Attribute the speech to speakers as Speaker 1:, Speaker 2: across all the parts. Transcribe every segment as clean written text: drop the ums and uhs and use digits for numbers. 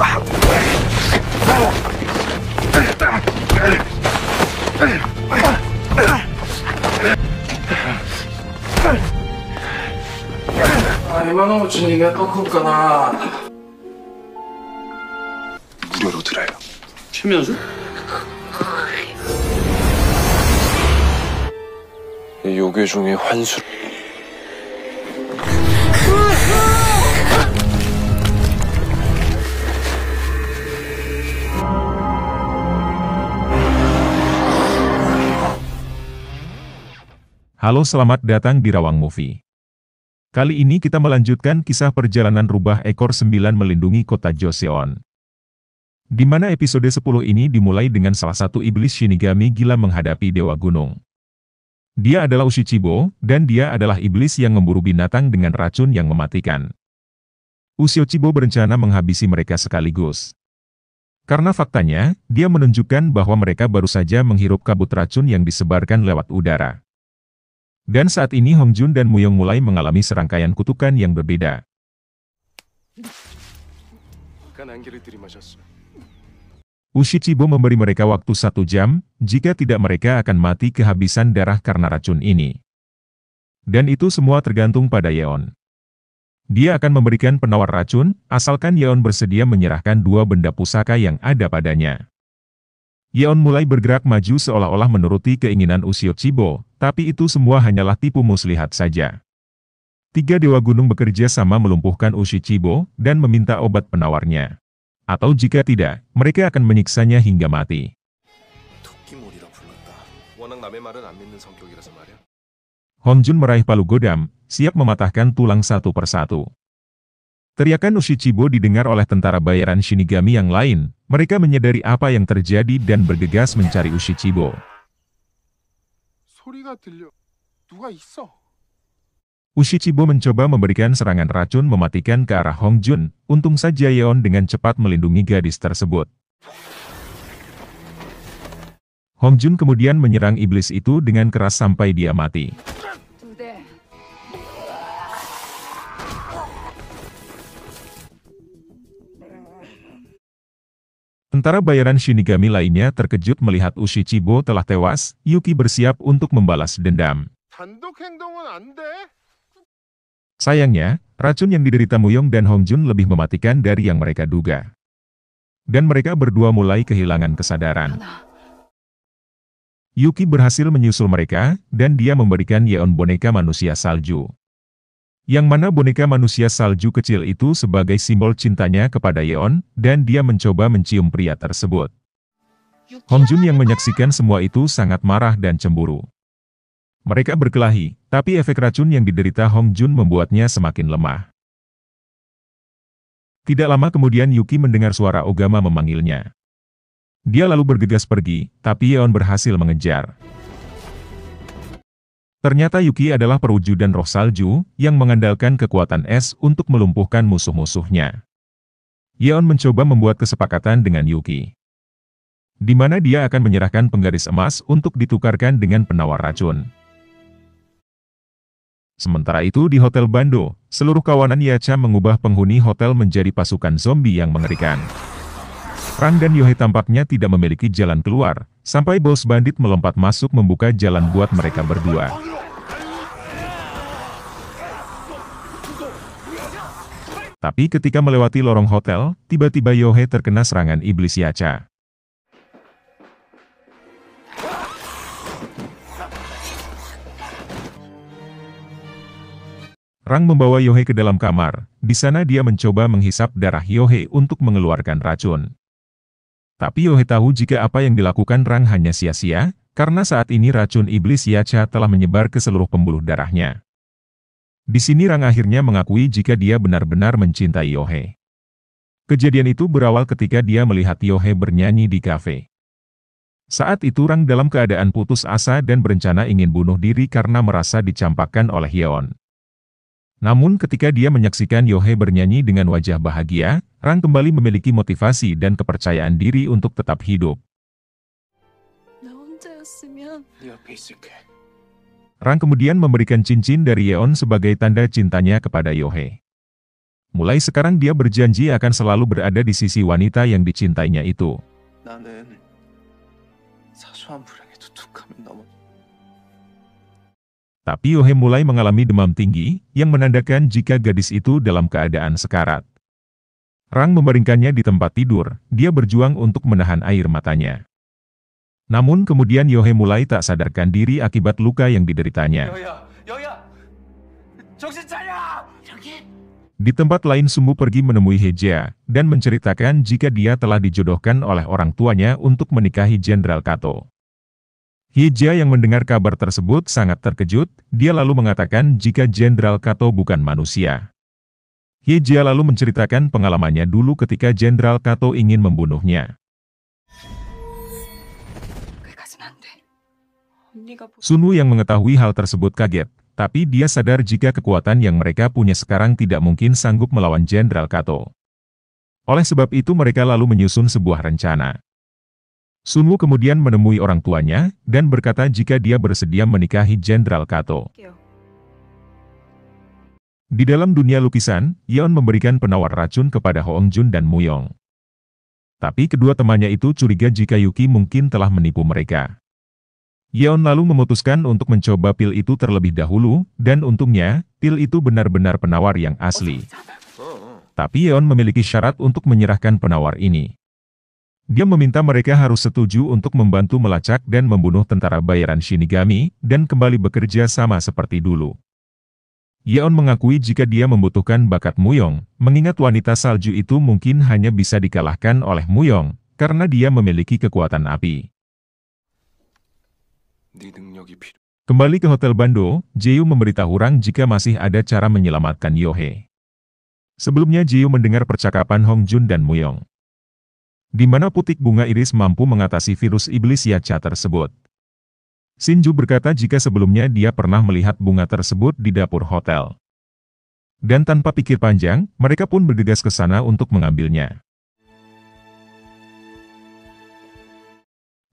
Speaker 1: 今のうちに寝とこうかな。
Speaker 2: 무료로 들어요.
Speaker 1: 최면수?
Speaker 2: 요괴 중에 환수.
Speaker 3: Halo, selamat datang di Rawang Movie. Kali ini kita melanjutkan kisah perjalanan rubah ekor 9 melindungi kota Joseon. Di mana episode 10 ini dimulai dengan salah satu iblis Shinigami gila menghadapi Dewa Gunung. Dia adalah Uchichibo, dan dia adalah iblis yang memburu binatang dengan racun yang mematikan. Uchichibo berencana menghabisi mereka sekaligus. Karena faktanya, dia menunjukkan bahwa mereka baru saja menghirup kabut racun yang disebarkan lewat udara. Dan saat ini Hong Jun dan Muyong mulai mengalami serangkaian kutukan yang berbeda. Uchichibo memberi mereka waktu 1 jam, jika tidak mereka akan mati kehabisan darah karena racun ini. Dan itu semua tergantung pada Yeon. Dia akan memberikan penawar racun, asalkan Yeon bersedia menyerahkan 2 benda pusaka yang ada padanya. Yeon mulai bergerak maju seolah-olah menuruti keinginan Uchichibo, tapi itu semua hanyalah tipu muslihat saja. 3 Dewa Gunung bekerja sama melumpuhkan Uchichibo, dan meminta obat penawarnya. Atau jika tidak, mereka akan menyiksanya hingga mati. Hong Jun meraih palu godam, siap mematahkan tulang satu persatu. Teriakan Uchichibo didengar oleh tentara bayaran Shinigami yang lain. Mereka menyadari apa yang terjadi dan bergegas mencari Uchichibo. Uchichibo mencoba memberikan serangan racun mematikan ke arah Hong Jun. Untung saja Yeon dengan cepat melindungi gadis tersebut. Hong Jun kemudian menyerang iblis itu dengan keras sampai dia mati. Tentara bayaran Shinigami lainnya terkejut melihat Uchichibo telah tewas. Yuki bersiap untuk membalas dendam. Sayangnya, racun yang diderita Muyong dan Hong Jun lebih mematikan dari yang mereka duga. Dan mereka berdua mulai kehilangan kesadaran. Yuki berhasil menyusul mereka, dan dia memberikan Yeon boneka manusia salju. Yang mana boneka manusia salju kecil itu sebagai simbol cintanya kepada Yeon, dan dia mencoba mencium pria tersebut. Hong Jun yang menyaksikan semua itu sangat marah dan cemburu. Mereka berkelahi, tapi efek racun yang diderita Hong Jun membuatnya semakin lemah. Tidak lama kemudian Yuki mendengar suara Ogama memanggilnya. Dia lalu bergegas pergi, tapi Yeon berhasil mengejar. Ternyata Yuki adalah perwujudan roh salju, yang mengandalkan kekuatan es untuk melumpuhkan musuh-musuhnya. Yeon mencoba membuat kesepakatan dengan Yuki, di mana dia akan menyerahkan penggaris emas untuk ditukarkan dengan penawar racun. Sementara itu di Hotel Bando, seluruh kawanan Yacha mengubah penghuni hotel menjadi pasukan zombie yang mengerikan. Rang dan Yohei tampaknya tidak memiliki jalan keluar, sampai bos bandit melompat masuk membuka jalan buat mereka berdua. Tapi ketika melewati lorong hotel, tiba-tiba Yohei terkena serangan iblis Yacha. Rang membawa Yohei ke dalam kamar. Di sana dia mencoba menghisap darah Yohei untuk mengeluarkan racun. Tapi Yohei tahu jika apa yang dilakukan Rang hanya sia-sia, karena saat ini racun iblis Yacha telah menyebar ke seluruh pembuluh darahnya. Di sini Rang akhirnya mengakui jika dia benar-benar mencintai Yohei. Kejadian itu berawal ketika dia melihat Yohei bernyanyi di kafe. Saat itu Rang dalam keadaan putus asa dan berencana ingin bunuh diri karena merasa dicampakkan oleh Yeon. Namun ketika dia menyaksikan Yohei bernyanyi dengan wajah bahagia, Rang kembali memiliki motivasi dan kepercayaan diri untuk tetap hidup. Rang kemudian memberikan cincin dari Yeon sebagai tanda cintanya kepada Yohei. Mulai sekarang dia berjanji akan selalu berada di sisi wanita yang dicintainya itu.
Speaker 1: 나는 사소한 불행에도 툭하면 넘어.
Speaker 3: Tapi Yohe mulai mengalami demam tinggi, yang menandakan jika gadis itu dalam keadaan sekarat. Rang membaringkannya di tempat tidur, dia berjuang untuk menahan air matanya. Namun kemudian Yohe mulai tak sadarkan diri akibat luka yang dideritanya.
Speaker 1: 여야, 정신 차려!
Speaker 3: Di tempat lain Sumbu pergi menemui Hejia, dan menceritakan jika dia telah dijodohkan oleh orang tuanya untuk menikahi Jenderal Kato. Hejia yang mendengar kabar tersebut sangat terkejut, dia lalu mengatakan jika Jenderal Kato bukan manusia. Hejia lalu menceritakan pengalamannya dulu ketika Jenderal Kato ingin membunuhnya. Sunwoo yang mengetahui hal tersebut kaget, tapi dia sadar jika kekuatan yang mereka punya sekarang tidak mungkin sanggup melawan Jenderal Kato. Oleh sebab itu mereka lalu menyusun sebuah rencana. Sunwoo kemudian menemui orang tuanya, dan berkata jika dia bersedia menikahi Jenderal Kato. Di dalam dunia lukisan, Yeon memberikan penawar racun kepada Hongjun dan Muyong. Tapi kedua temannya itu curiga jika Yuki mungkin telah menipu mereka. Yeon lalu memutuskan untuk mencoba pil itu terlebih dahulu, dan untungnya, pil itu benar-benar penawar yang asli. Tapi Yeon memiliki syarat untuk menyerahkan penawar ini. Dia meminta mereka harus setuju untuk membantu melacak dan membunuh tentara bayaran Shinigami, dan kembali bekerja sama seperti dulu. Yeon mengakui jika dia membutuhkan bakat Muyong, mengingat wanita salju itu mungkin hanya bisa dikalahkan oleh Muyong, karena dia memiliki kekuatan api. Kembali ke Hotel Bando, Jeyu memberitahu Rang jika masih ada cara menyelamatkan Yohe. Sebelumnya Jeyu mendengar percakapan Hongjun dan Muyong, di mana putik bunga iris mampu mengatasi virus iblis Yacha tersebut. Shinju berkata jika sebelumnya dia pernah melihat bunga tersebut di dapur hotel. Dan tanpa pikir panjang, mereka pun bergegas ke sana untuk mengambilnya.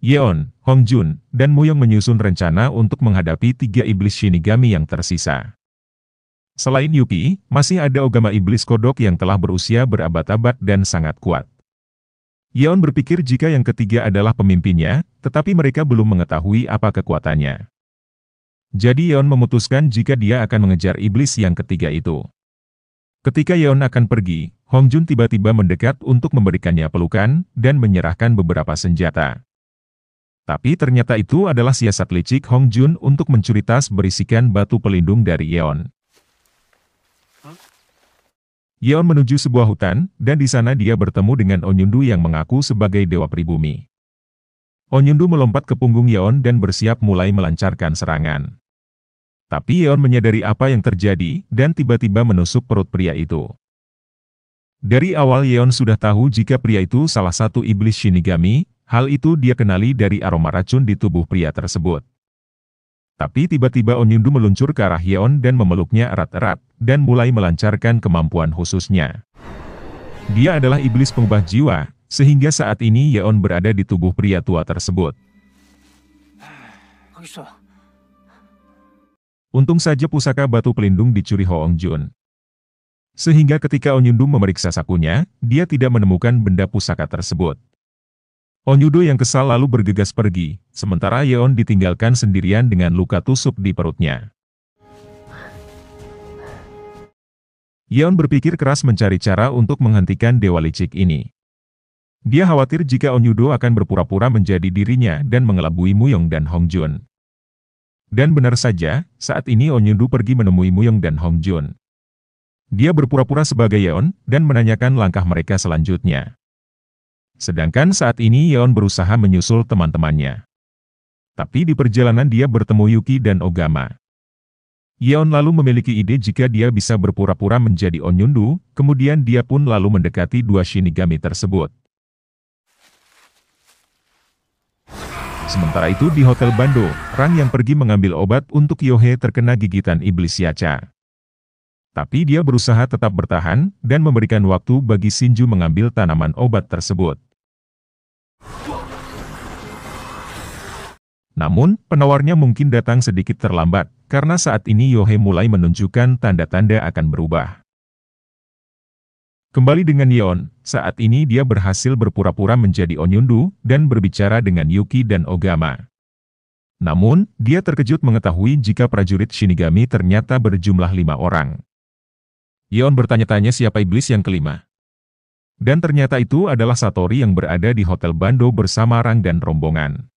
Speaker 3: Yeon, Hongjun, dan Muyong menyusun rencana untuk menghadapi 3 iblis Shinigami yang tersisa. Selain Yuki, masih ada Ogama Iblis Kodok yang telah berusia berabad-abad dan sangat kuat. Yeon berpikir jika yang ketiga adalah pemimpinnya, tetapi mereka belum mengetahui apa kekuatannya. Jadi Yeon memutuskan jika dia akan mengejar iblis yang ketiga itu. Ketika Yeon akan pergi, Hongjun tiba-tiba mendekat untuk memberikannya pelukan, dan menyerahkan beberapa senjata. Tapi ternyata itu adalah siasat licik Hongjun untuk mencuri tas berisikan batu pelindung dari Yeon. Yeon menuju sebuah hutan, dan di sana dia bertemu dengan Onyundu yang mengaku sebagai dewa pribumi. Onyundu melompat ke punggung Yeon dan bersiap mulai melancarkan serangan. Tapi Yeon menyadari apa yang terjadi, dan tiba-tiba menusuk perut pria itu. Dari awal Yeon sudah tahu jika pria itu salah satu iblis Shinigami, hal itu dia kenali dari aroma racun di tubuh pria tersebut. Tapi tiba-tiba Onyundu meluncur ke arah Yeon dan memeluknya erat-erat, dan mulai melancarkan kemampuan khususnya. Dia adalah iblis pengubah jiwa, sehingga saat ini Yeon berada di tubuh pria tua tersebut. Untung saja pusaka batu pelindung dicuri Hongjun. Sehingga ketika Onyundu memeriksa sakunya, dia tidak menemukan benda pusaka tersebut. Onyundu yang kesal lalu bergegas pergi, sementara Yeon ditinggalkan sendirian dengan luka tusuk di perutnya. Yeon berpikir keras mencari cara untuk menghentikan dewa licik ini. Dia khawatir jika Onyundu akan berpura-pura menjadi dirinya dan mengelabui Muyong dan Hongjun. Dan benar saja, saat ini Onyundu pergi menemui Muyong dan Hongjun. Dia berpura-pura sebagai Yeon, dan menanyakan langkah mereka selanjutnya. Sedangkan saat ini Yeon berusaha menyusul teman-temannya. Tapi di perjalanan dia bertemu Yuki dan Ogama. Yeon lalu memiliki ide jika dia bisa berpura-pura menjadi Onyundu, kemudian dia pun lalu mendekati 2 Shinigami tersebut. Sementara itu di Hotel Bando, Rang yang pergi mengambil obat untuk Yohe terkena gigitan iblis Yacha. Tapi dia berusaha tetap bertahan, dan memberikan waktu bagi Shinju mengambil tanaman obat tersebut. Namun, penawarnya mungkin datang sedikit terlambat, karena saat ini Yohe mulai menunjukkan tanda-tanda akan berubah. Kembali dengan Yeon, saat ini dia berhasil berpura-pura menjadi Onyundu dan berbicara dengan Yuki dan Ogama. Namun, dia terkejut mengetahui jika prajurit Shinigami ternyata berjumlah 5 orang. Yeon bertanya-tanya siapa iblis yang kelima. Dan ternyata itu adalah Satori yang berada di Hotel Bando bersama Rang dan rombongan.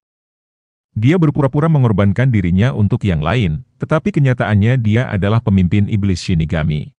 Speaker 3: Dia berpura-pura mengorbankan dirinya untuk yang lain, tetapi kenyataannya dia adalah pemimpin iblis Shinigami.